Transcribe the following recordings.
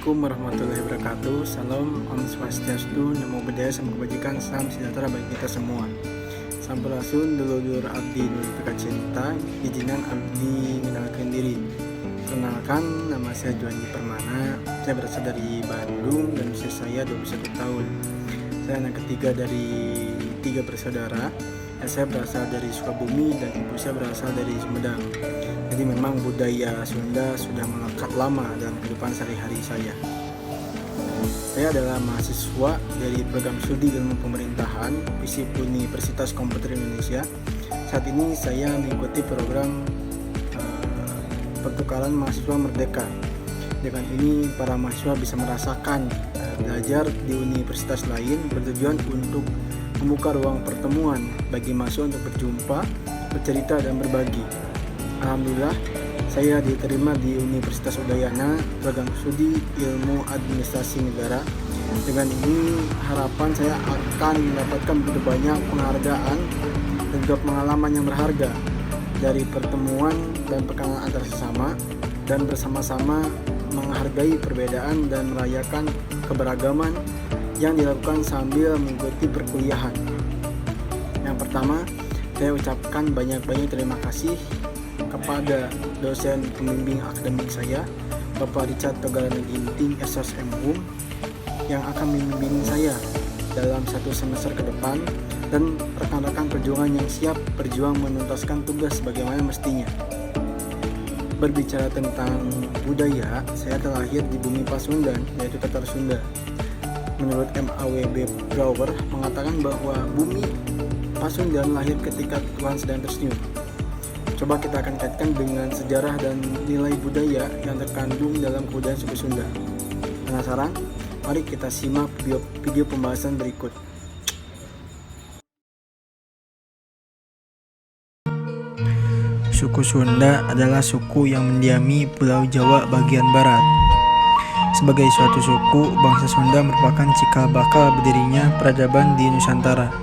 Assalamualaikum warahmatullahi wabarakatuh. Salam, Om Swastiastu, Namo Buddhaya, Salam Kebajikan, Salam Sejahtera bagi kita semua. Sampurasun, dulur-dulur abdi nulipika cinta, izinan abdi mengenalkan diri. Kenalkan, nama saya Juandi Permana. Saya berasal dari Bandung dan usia saya 21 tahun. Saya anak ketiga dari 3 bersaudara. Saya berasal dari Sukabumi dan ibu saya berasal dari Sumedang. Jadi memang budaya Sunda sudah melekat lama dalam kehidupan sehari-hari saya. Saya adalah mahasiswa dari program studi ilmu pemerintahan FISIP Universitas Komputer Indonesia. Saat ini saya mengikuti program pertukaran mahasiswa merdeka. Dengan ini para mahasiswa bisa merasakan belajar di universitas lain bertujuan untuk membuka ruang pertemuan bagi mahasiswa untuk berjumpa, bercerita, dan berbagi. Alhamdulillah, saya diterima di Universitas Udayana, program studi ilmu administrasi negara. Dengan ini, harapan saya akan mendapatkan begitu banyak penghargaan dan juga pengalaman yang berharga dari pertemuan dan perkenalan antar sesama, dan bersama-sama menghargai perbedaan dan merayakan keberagaman yang dilakukan sambil mengikuti perkuliahan. Yang pertama, saya ucapkan banyak-banyak terima kasih kepada dosen pembimbing akademik saya, Bapak Richard Togarana Ginting, SSM yang akan membimbing saya dalam 1 semester ke depan, dan rekan-rekan perjuangan yang siap berjuang menuntaskan tugas bagaimana mestinya. Berbicara tentang budaya, saya terlahir di bumi Pasundan, yaitu Tatar Sunda. Menurut MAWB Brouwer mengatakan bahwa bumi Pasundan lahir ketika Tuhan sedang tersenyum. Coba kita akan kaitkan dengan sejarah dan nilai budaya yang terkandung dalam kebudayaan suku Sunda. Penasaran? Mari kita simak video pembahasan berikut. Suku Sunda adalah suku yang mendiami Pulau Jawa bagian barat. Sebagai suatu suku, bangsa Sunda merupakan cikal bakal berdirinya peradaban di Nusantara.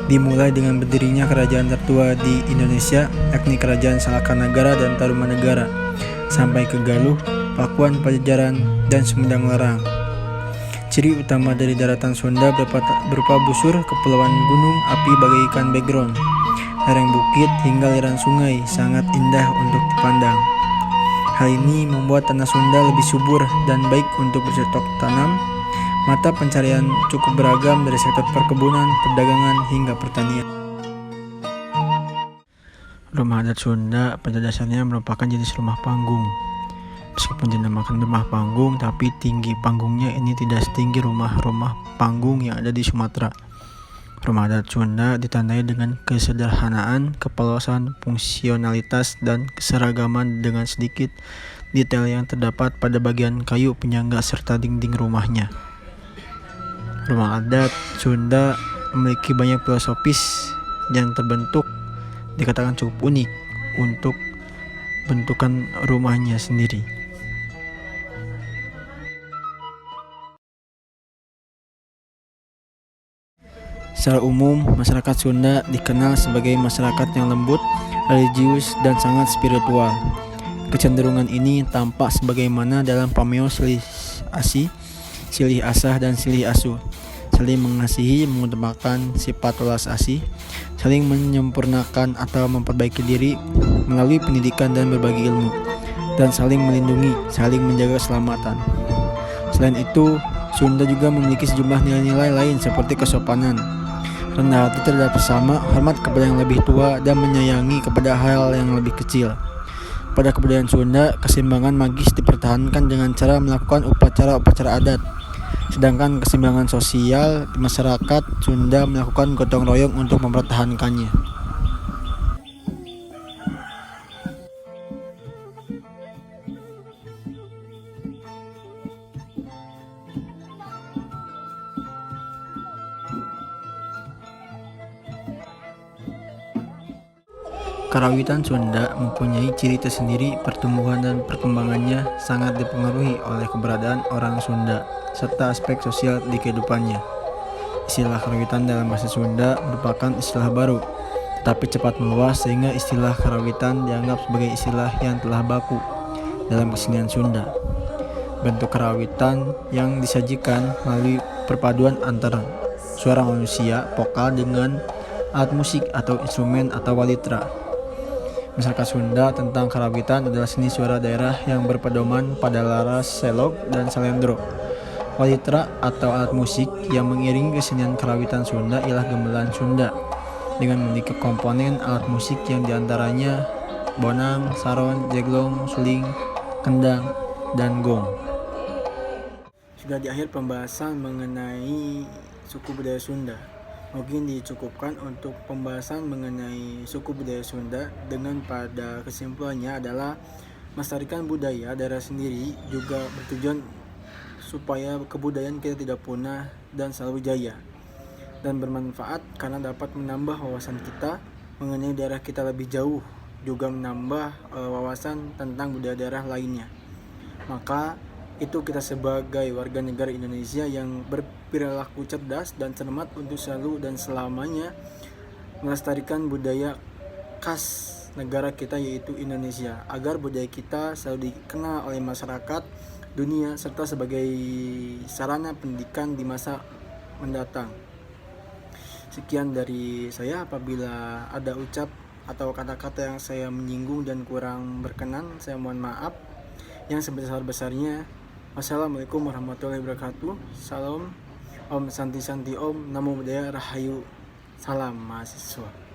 Dimulai dengan berdirinya kerajaan tertua di Indonesia, yakni Kerajaan Salakanagara dan Tarumanegara, sampai ke Galuh, Pakuan, Pajajaran, dan Sumedang Larang. Ciri utama dari daratan Sunda berupa busur kepulauan gunung api bagaikan background, lereng bukit hingga aliran sungai sangat indah untuk dipandang. Hal ini membuat tanah Sunda lebih subur dan baik untuk bercocok tanam. Mata pencarian cukup beragam dari sektor perkebunan, perdagangan, hingga pertanian. Rumah adat Sunda pada dasarnya merupakan jenis rumah panggung. Meskipun dinamakan rumah panggung, tapi tinggi panggungnya ini tidak setinggi rumah-rumah panggung yang ada di Sumatera. Rumah adat Sunda ditandai dengan kesederhanaan, kepolosan, fungsionalitas, dan keseragaman dengan sedikit detail yang terdapat pada bagian kayu penyangga serta dinding rumahnya. Rumah adat Sunda memiliki banyak filosofis yang terbentuk dikatakan cukup unik untuk bentukan rumahnya sendiri. Secara umum, masyarakat Sunda dikenal sebagai masyarakat yang lembut, religius, dan sangat spiritual. Kecenderungan ini tampak sebagaimana dalam pameo silih asi, silih asah, dan silih asuh. Saling mengasihi mengutamakan sifat welas asih, saling menyempurnakan atau memperbaiki diri melalui pendidikan dan berbagi ilmu, dan saling melindungi, saling menjaga keselamatan. Selain itu, Sunda juga memiliki sejumlah nilai-nilai lain seperti kesopanan, rendah hati terhadap sesama, hormat kepada yang lebih tua, dan menyayangi kepada hal yang lebih kecil. Pada kebudayaan Sunda, keseimbangan magis dipertahankan dengan cara melakukan upacara-upacara adat. Sedangkan keseimbangan sosial di masyarakat Sunda melakukan gotong royong untuk mempertahankannya. Karawitan Sunda mempunyai ciri tersendiri. Pertumbuhan dan perkembangannya sangat dipengaruhi oleh keberadaan orang Sunda serta aspek sosial di kehidupannya. Istilah karawitan dalam bahasa Sunda merupakan istilah baru, tetapi cepat meluas sehingga istilah karawitan dianggap sebagai istilah yang telah baku dalam kesenian Sunda. bentuk karawitan yang disajikan melalui perpaduan antara suara manusia, vokal dengan alat musik atau instrumen atau walitra. Masyarakat Sunda tentang karawitan adalah seni suara daerah yang berpedoman pada laras, selok, dan salendro. Walitra atau alat musik yang mengiringi kesenian karawitan Sunda ialah gamelan Sunda dengan memiliki komponen alat musik yang diantaranya bonang, saron, jeglong, suling, kendang, dan gong. Sudah di akhir pembahasan mengenai suku budaya Sunda. Mungkin dicukupkan untuk pembahasan mengenai suku budaya Sunda dengan pada kesimpulannya adalah melestarikan budaya daerah sendiri juga bertujuan supaya kebudayaan kita tidak punah dan selalu jaya dan bermanfaat karena dapat menambah wawasan kita mengenai daerah kita lebih jauh, juga menambah wawasan tentang budaya daerah lainnya. Maka itu kita sebagai warga negara Indonesia yang berperilaku cerdas dan cermat untuk selalu dan selamanya melestarikan budaya khas negara kita yaitu Indonesia, agar budaya kita selalu dikenal oleh masyarakat dunia serta sebagai sarana pendidikan di masa mendatang. Sekian dari saya. Apabila ada ucap atau kata-kata yang saya menyinggung dan kurang berkenan, saya mohon maaf yang sebesar-besarnya. Wassalamualaikum warahmatullahi wabarakatuh. Salam Om Santi Santi Om, Namo Buddhaya Rahayu. Salam mahasiswa.